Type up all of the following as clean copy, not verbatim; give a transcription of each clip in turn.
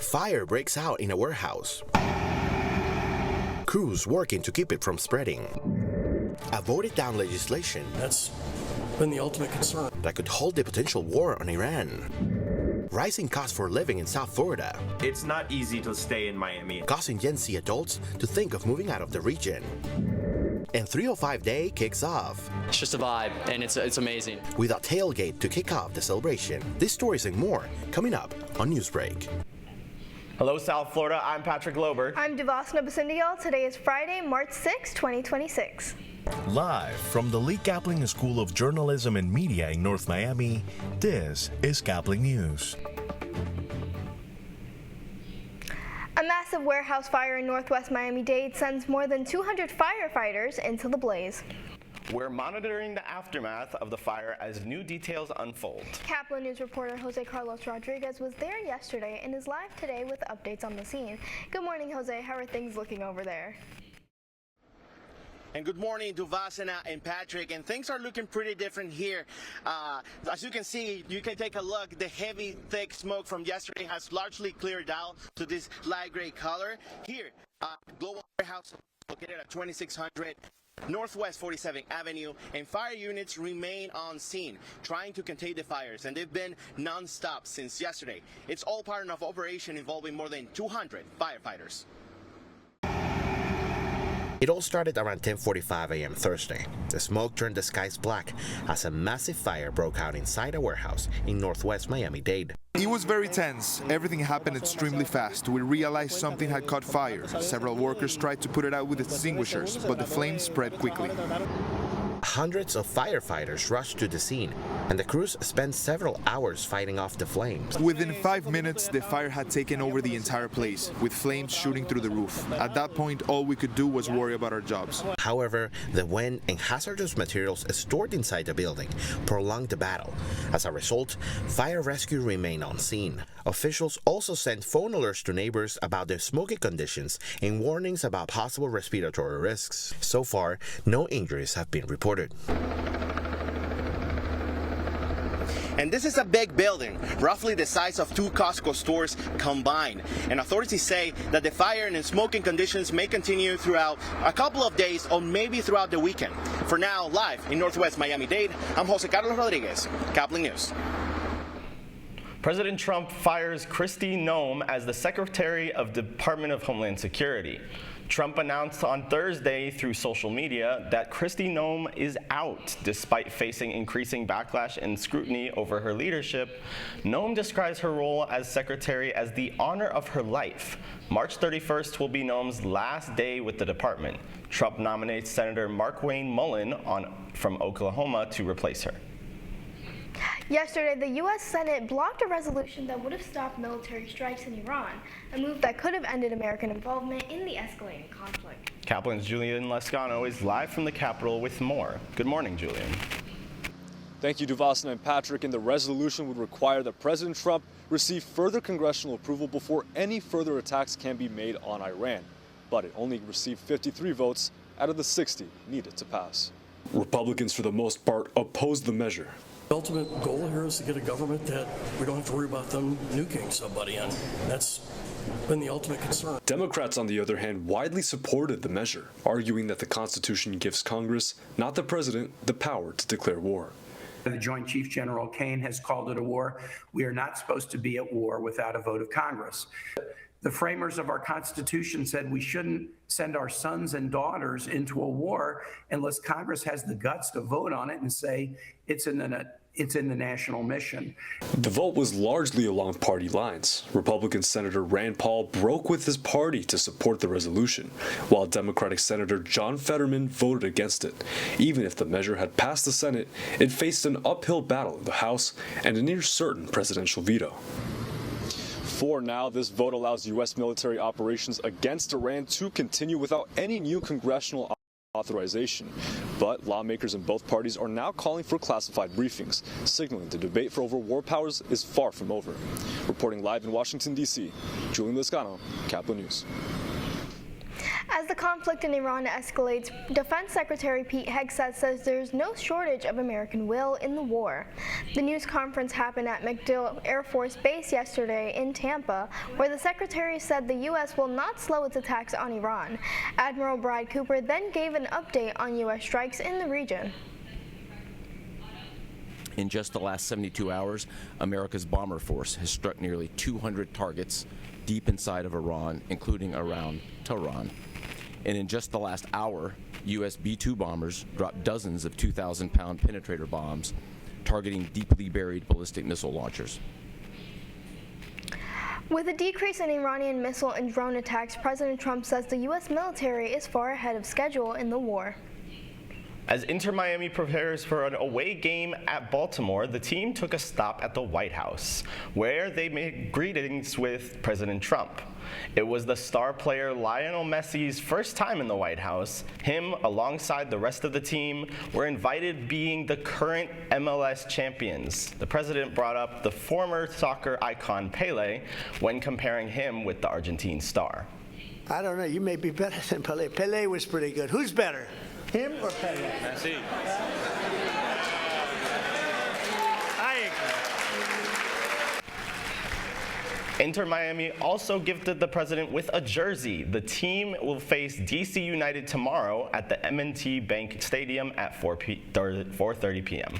Fire breaks out in a warehouse. Crews working to keep it from spreading. A voted down legislation That's been the ultimate concern. that could halt the potential war on Iran. Rising costs for living in South Florida, It's not easy to stay in Miami. causing Gen Z adults to think of moving out of the region. And 305 Day kicks off It's just a vibe, and it's amazing. with a tailgate to kick off the celebration. These stories and more coming up on Newsbreak. Hello, South Florida. I'm Patrick Lober. I'm Devasna Basindial. Today is Friday, March 6, 2026. Live from the Lee Caplin School of Journalism and Media in North Miami, this is Caplin News. A massive warehouse fire in northwest Miami-Dade sends more than 200 firefighters into the blaze. We're monitoring the aftermath of the fire as new details unfold. Caplin News reporter Jose Carlos Rodriguez was there yesterday and is live today with updates on the scene. Good morning, Jose. How are things looking over there? And good morning, Devasna and Patrick. And things are looking pretty different here. As you can see, you can take a look. The heavy, thick smoke from yesterday has largely cleared out to this light gray color. Here, Global Warehouse located at 2600 Northwest 47th Avenue, and fire units remain on scene, trying to contain the fires, and they've been non-stop since yesterday. It's all part of an operation involving more than 200 firefighters. It all started around 10:45 a.m. Thursday. The smoke turned the skies black as a massive fire broke out inside a warehouse in northwest Miami-Dade. It was very tense. Everything happened extremely fast. We realized something had caught fire. Several workers tried to put it out with extinguishers, but the flames spread quickly. Hundreds of firefighters rushed to the scene, and the crews spent several hours fighting off the flames. Within 5 minutes, the fire had taken over the entire place, with flames shooting through the roof. At that point, all we could do was worry about our jobs. However, the wind and hazardous materials stored inside the building prolonged the battle. As a result, fire rescue remained on scene. Officials also sent phone alerts to neighbors about the smoky conditions and warnings about possible respiratory risks. So far, no injuries have been reported. And this is a big building, roughly the size of 2 Costco stores combined. And authorities say that the fire and smoking conditions may continue throughout a couple of days or maybe throughout the weekend. For now, live in Northwest Miami-Dade, I'm Jose Carlos Rodriguez, Caplin News. President Trump fires Kristi Noem as the Secretary of the Department of Homeland Security. Trump announced on Thursday through social media that Kristi Noem is out despite facing increasing backlash and scrutiny over her leadership. Noem describes her role as secretary as the honor of her life. March 31st will be Noem's last day with the department. Trump nominates Senator Markwayne Mullin from Oklahoma to replace her. Yesterday, the U.S. Senate blocked a resolution that would have stopped military strikes in Iran, a move that could have ended American involvement in the escalating conflict. Caplin's Julian Lescano is live from the Capitol with more. Good morning, Julian. Thank you, Devasna and Patrick. And the resolution would require that President Trump receive further congressional approval before any further attacks can be made on Iran. But it only received 53 votes out of the 60 needed to pass. Republicans, for the most part, opposed the measure. The ultimate goal here is to get a government that we don't have to worry about them nuking somebody, and that's been the ultimate concern. Democrats, on the other hand, widely supported the measure, arguing that the Constitution gives Congress, not the president, the power to declare war. The Joint Chief General Kane has called it a war. We are not supposed to be at war without a vote of Congress. The framers of our Constitution said we shouldn't send our sons and daughters into a war unless Congress has the guts to vote on it and say it's in the national mission. The vote was largely along party lines. Republican Senator Rand Paul broke with his party to support the resolution, while Democratic Senator John Fetterman voted against it. Even if the measure had passed the Senate, it faced an uphill battle in the House and a near certain presidential veto. For now, this vote allows U.S. military operations against Iran to continue without any new congressional authorization. But lawmakers in both parties are now calling for classified briefings, signaling the debate for over war powers is far from over. Reporting live in Washington, D.C., Julian Lescano, Caplin News. As the conflict in Iran escalates, Defense Secretary Pete Hegseth says there's no shortage of American will in the war. The news conference happened at MacDill Air Force Base yesterday in Tampa, where the Secretary said the U.S. will not slow its attacks on Iran. Admiral Brad Cooper then gave an update on U.S. strikes in the region. In just the last 72 hours, America's bomber force has struck nearly 200 targets deep inside of Iran, including around Tehran. And in just the last hour, U.S. B-2 bombers dropped dozens of 2,000-pound penetrator bombs targeting deeply buried ballistic missile launchers. With a decrease in Iranian missile and drone attacks, President Trump says the U.S. military is far ahead of schedule in the war. As Inter Miami prepares for an away game at Baltimore, the team took a stop at the White House, where they made greetings with President Trump. It was the star player Lionel Messi's first time in the White House. Him, alongside the rest of the team, were invited being the current MLS champions. The president brought up the former soccer icon Pele when comparing him with the Argentine star. I don't know, you may be better than Pele. Pele was pretty good. Who's better? Him or Pele? Messi. I agree. Inter Miami also gifted the president with a jersey. The team will face DC United tomorrow at the M&T Bank Stadium at 4:30 p.m.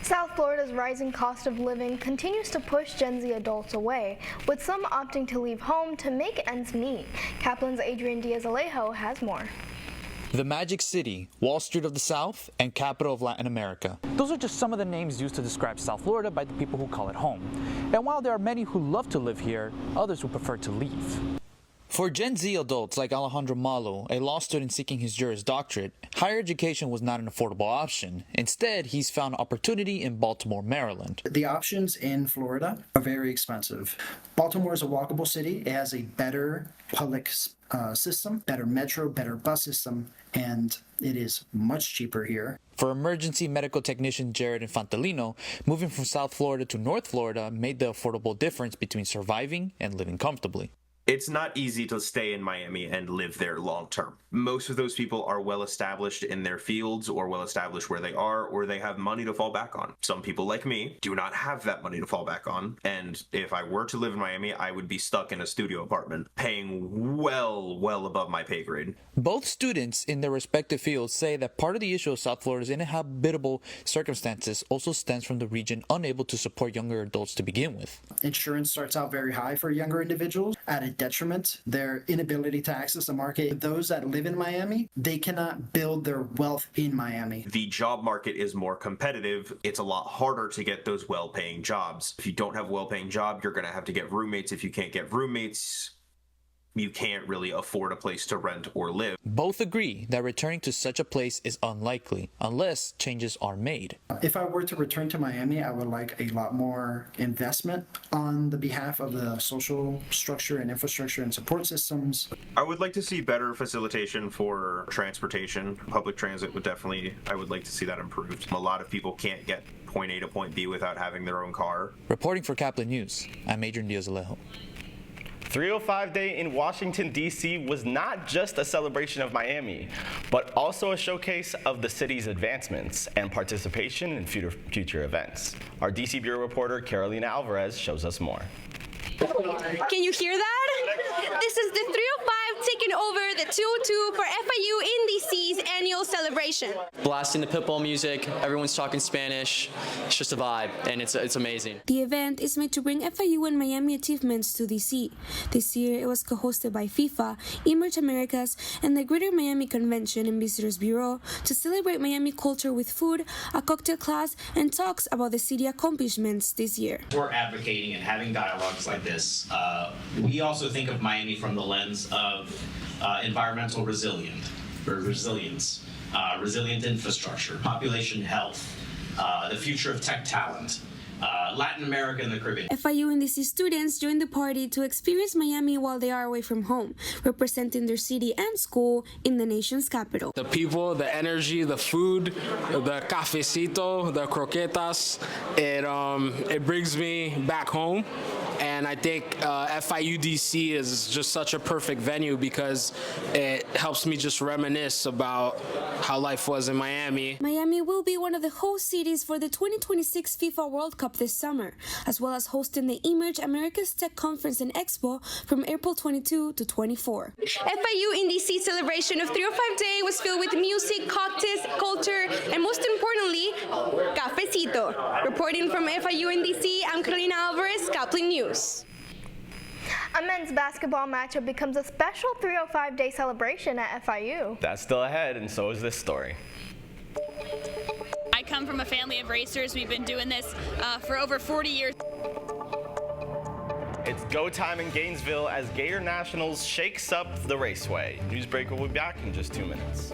South Florida's rising cost of living continues to push Gen Z adults away, with some opting to leave home to make ends meet. Caplin's Adrian Diaz-Alejo has more. The Magic City, Wall Street of the South, and capital of Latin America. Those are just some of the names used to describe South Florida by the people who call it home. And while there are many who love to live here, others who prefer to leave. For Gen Z adults like Alejandro Malo, a law student seeking his Juris Doctorate, higher education was not an affordable option. Instead, he's found opportunity in Baltimore, Maryland. The options in Florida are very expensive. Baltimore is a walkable city. It has a better public system, better metro, better bus system, and it is much cheaper here. For emergency medical technician Jared Infantilino, moving from South Florida to North Florida made the affordable difference between surviving and living comfortably. It's not easy to stay in Miami and live there long term. Most of those people are well established in their fields or well established where they are, or they have money to fall back on. Some people like me do not have that money to fall back on. And if I were to live in Miami, I would be stuck in a studio apartment, paying well above my pay grade. Both students in their respective fields say that part of the issue of South Florida's inhabitable circumstances also stems from the region unable to support younger adults to begin with. Insurance starts out very high for younger individuals at a detriment, their inability to access the market. Those that live in Miami, they cannot build their wealth in Miami. The job market is more competitive. It's a lot harder to get those well-paying jobs. If you don't have a well-paying job, you're going to have to get roommates. If you can't get roommates, you can't really afford a place to rent or live. Both agree that returning to such a place is unlikely unless changes are made. If I were to return to Miami, I would like a lot more investment on the behalf of the social structure and infrastructure and support systems. I would like to see better facilitation for transportation. Public transit would definitely, I would like to see that improved. A lot of people can't get point A to point B without having their own car. Reporting for Caplin News, I'm Adrian Diaz-Alejo. 305 Day in Washington, D.C. was not just a celebration of Miami, but also a showcase of the city's advancements and participation in future events. Our D.C. Bureau reporter, Carolina Alvarez, shows us more. Can you hear that? This is the 305 taking over the 202 for FIU in DC's annual celebration. Blasting the pitbull music, everyone's talking Spanish. It's just a vibe, and it's amazing. The event is made to bring FIU and Miami achievements to DC. This year, it was co-hosted by FIFA, Emerge Americas, and the Greater Miami Convention and Visitors Bureau to celebrate Miami culture with food, a cocktail class, and talks about the city accomplishments this year. We're advocating and having dialogues like this. We also think of Miami from the lens of environmental resilience, resilient infrastructure, population health, the future of tech talent, Latin America and the Caribbean. FIU and DC students joined the party to experience Miami while they are away from home, representing their city and school in the nation's capital. The people, the energy, the food, the cafecito, the croquetas, it brings me back home. And And I think FIU DC is just such a perfect venue because it helps me just reminisce about how life was in Miami. Miami will be one of the host cities for the 2026 FIFA World Cup this summer, as well as hosting the Emerge America's Tech Conference and Expo from April 22 to 24. FIU in DC celebration of 305 Day was filled with music, cocktails, culture, and most importantly, cafecito. Reporting from FIU in DC, I'm Carolina Alvarez, Caplin News. A men's basketball matchup becomes a special 305 Day celebration at FIU. That's still ahead, and so is this story. I come from a family of racers. We've been doing this for over 40 years. It's go time in Gainesville as Gator Nationals shakes up the raceway. Newsbreak will be back in just 2 minutes.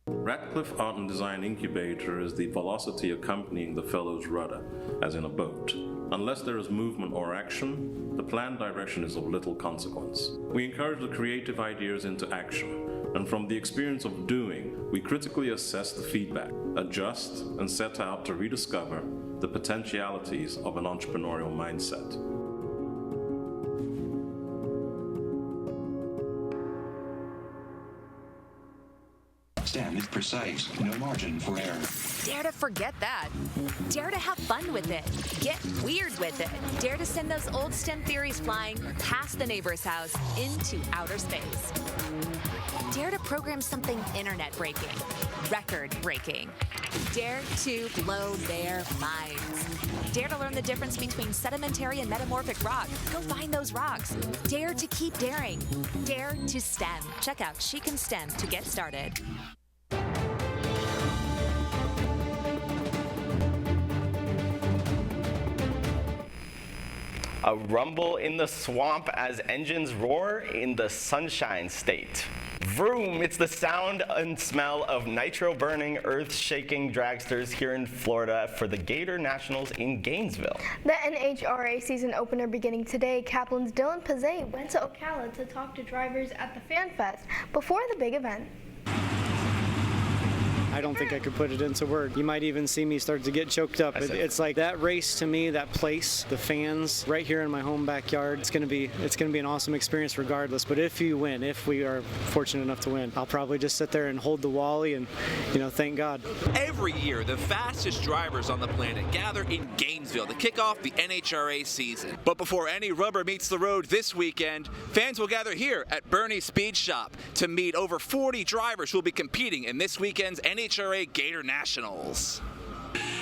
Radcliffe Art and Design Incubator is the velocity accompanying the fellow's rudder, as in a boat. Unless there is movement or action, the planned direction is of little consequence. We encourage the creative ideas into action, and from the experience of doing, we critically assess the feedback, adjust, and set out to rediscover the potentialities of an entrepreneurial mindset. Stand is precise, no margin for error. Dare to forget that. Dare to have fun with it. Get weird with it. Dare to send those old STEM theories flying past the neighbor's house into outer space. Dare to program something internet-breaking, record-breaking. Dare to blow their minds. Dare to learn the difference between sedimentary and metamorphic rock. Go find those rocks. Dare to keep daring. Dare to STEM. Check out She Can STEM to get started. A rumble in the swamp as engines roar in the Sunshine State. Vroom! It's the sound and smell of nitro-burning, earth-shaking dragsters here in Florida for the Gator Nationals in Gainesville. The NHRA season opener beginning today, Caplin's Dylan Pazet went to Ocala to talk to drivers at the Fan Fest before the big event. I don't think I could put it into words. You might even see me start to get choked up. It's like that race to me, that place, the fans, right here in my home backyard. It's gonna be an awesome experience regardless. But if you win, if we are fortunate enough to win, I'll probably just sit there and hold the Wally and, thank God. Every year, the fastest drivers on the planet gather in Gainesville to kick off the NHRA season. But before any rubber meets the road this weekend, fans will gather here at Bernie's Speed Shop to meet over 40 drivers who will be competing in this weekend's NHRA Gator Nationals.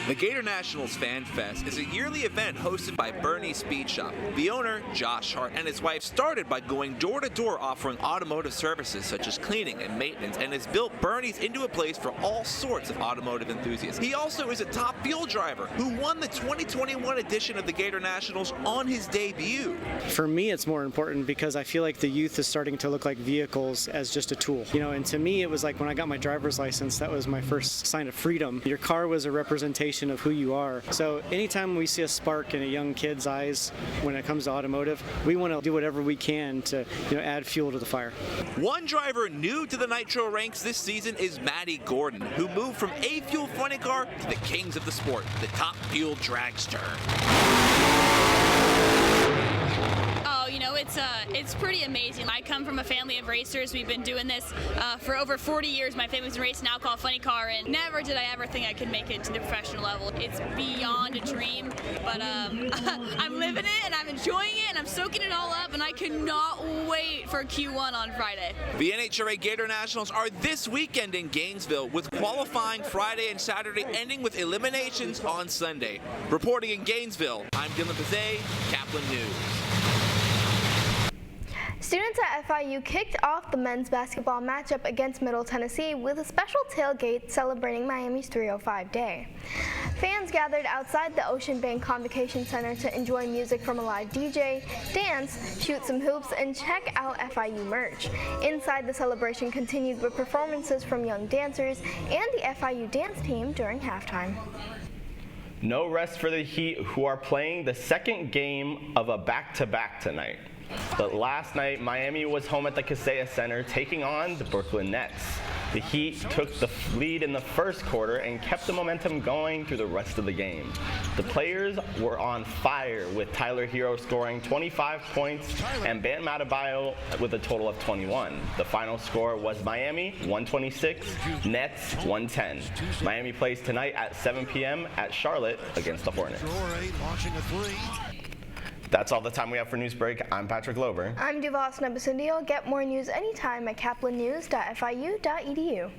The Gator Nationals Fan Fest is a yearly event hosted by Bernie's Speed Shop. The owner, Josh Hart, and his wife started by going door to door offering automotive services such as cleaning and maintenance, and has built Bernie's into a place for all sorts of automotive enthusiasts. He also is a top field driver who won the 2021 edition of the Gator Nationals on his debut. For me, it's more important because I feel like the youth is starting to look like vehicles as just a tool. And to me, it was like when I got my driver's license, that was my first sign of freedom. Your car was a representation of who you are. So anytime we see a spark in a young kid's eyes when it comes to automotive, we want to do whatever we can to add fuel to the fire. One driver new to the Nitro ranks this season is Maddie Gordon, who moved from a fuel funny car to the kings of the sport, the top fuel dragster. Oh, it's pretty amazing. I come from a family of racers. We've been doing this for over 40 years. My family's been racing now called Funny Car, and never did I ever think I could make it to the professional level. It's beyond a dream, but I'm living it and I'm enjoying it and I'm soaking it all up, and I cannot wait for Q1 on Friday. The NHRA Gator Nationals are this weekend in Gainesville, with qualifying Friday and Saturday ending with eliminations on Sunday. Reporting in Gainesville, I'm Dylan Pizet, Caplin News. Students at FIU kicked off the men's basketball matchup against Middle Tennessee with a special tailgate celebrating Miami's 305 Day. Fans gathered outside the Ocean Bank Convocation Center to enjoy music from a live DJ, dance, shoot some hoops, and check out FIU merch. Inside, the celebration continued with performances from young dancers and the FIU dance team during halftime. No rest for the Heat, who are playing the second game of a back-to-back tonight. But last night, Miami was home at the Kaseya Center taking on the Brooklyn Nets. The Heat took the lead in the first quarter and kept the momentum going through the rest of the game. The players were on fire, with Tyler Hero scoring 25 points and Bam Adebayo with a total of 21. The final score was Miami 126, Nets 110. Miami plays tonight at 7 p.m. at Charlotte against the Hornets. That's all the time we have for Newsbreak. I'm Patrick Lober. I'm Duvas Nebusundio. Get more news anytime at caplinnews.fiu.edu.